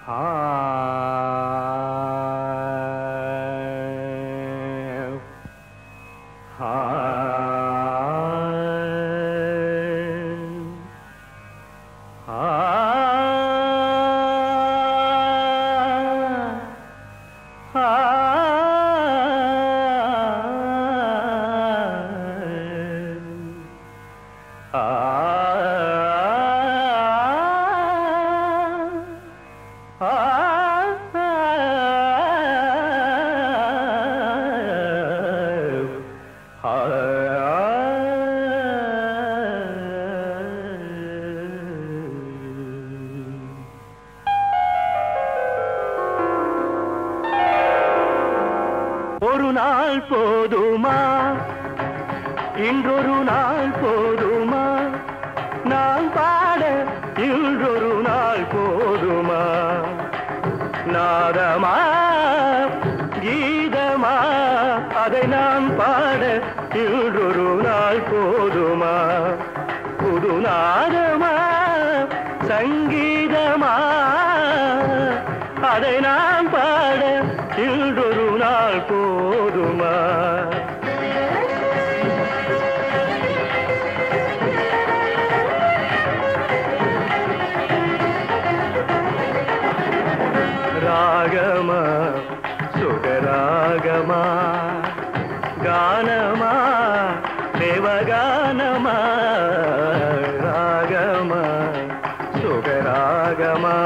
ஒரு நாள் போதுமா, இன்றொரு நாள் போதுமா, நான் பாட இன்றொரு நாள் போதுமா, நாதமா கீதமா அதை நான் பாட இன்றொரு நாள் போதுமா, புது நாதமா சங்கீதமா அதை நான் பாட இன்றொரு நாள் போதுமா. ராகமா சுகராகமா கானமா தேவகானமா, ராகமா சுகராகமா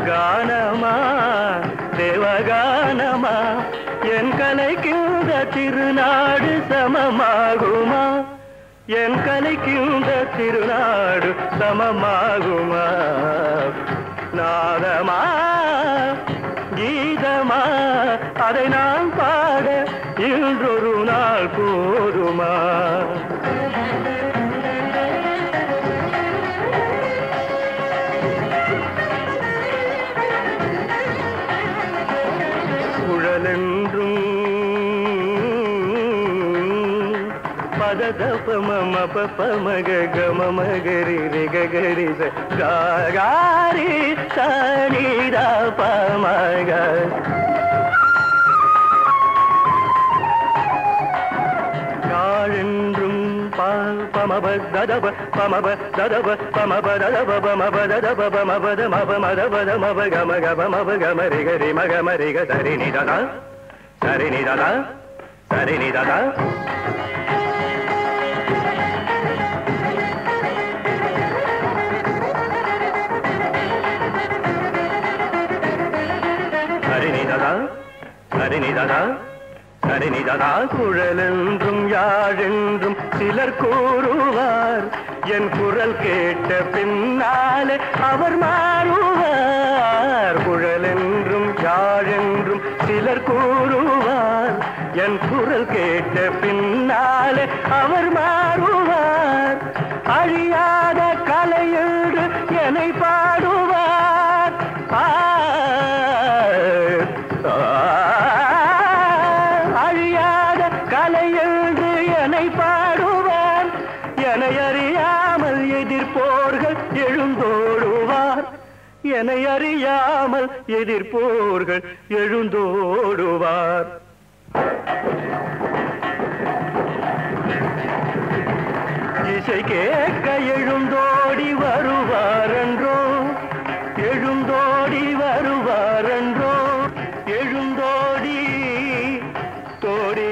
கானமா தேவகானமா, என் கலைக்கின்ற திருநாடு சமமாகுமா, என் கலைக்கின்ற திருநாடு சமமாகுமா, நாதமா கீதமா அதை நான் பாட இன்றொரு நாள் போதுமா. குழலென்றும் பததபம பமக கமமகரி ரிகரி காரி சனித பமக, யாழென்றும் பமப ததப பமப ததப பமப ததப பமப ததப பமபத மபமதபத மப கம கம கம ரிகரி மகமரிக சரினி ததா சரினி ததா சரினி ததா. சரினிதா குழலென்றும் யாழென்றும் சிலர் கூறுவார், என் குரல் கேட்ட பின்னாலே அவர் மாறுவார். குழலென்றும் யாழென்றும் சிலர் கூறுவார், என் குரல் கேட்ட பின்னாலே அவர் மாறுவார். அழியாத கலையென்று என்னை பாடுவார், அழியாத கலையென்று என்னை பாடுவார். என்னை அறியாமல் எதிர்ப்போர்கள் எழுந்தோடுவார், என்னை அறியாமல் எதிர்ப்போர்கள் எழுந்தோடுவார். இசை கேட்க எழுந்தோடி வருவாரென்றோ, எழுந்தோடி வருவாரென்றோ, எழுந்தோடி தோடி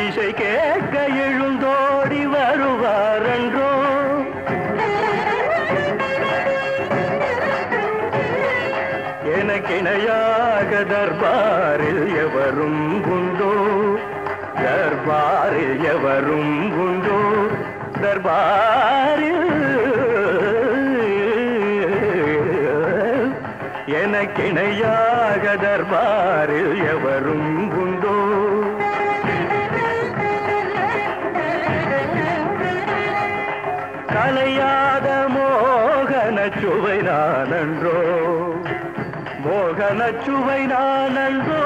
இசை கேட்க எழுந்தோடி வருவாரென்றோ. எனக்கிணையாக தர்பாரில் எவரும் உண்டோ, தர்பாரில் எவரும் உண்டோ, தர்பாரில் எனக்கிணையாக தர்பாரில் எவரும் உண்டோ. கலையாத மோகன சுவை நானன்றோ, மோகன சுவை நானன்றோ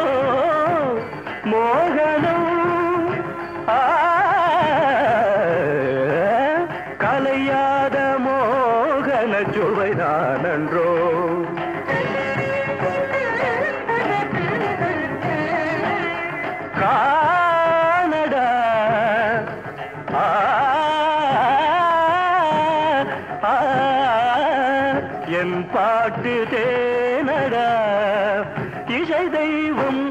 மோகனம் கலையாத மோகன சுவை நானன்றோ காணடா என் பாட்டு தேனடா இசை தெய்வம்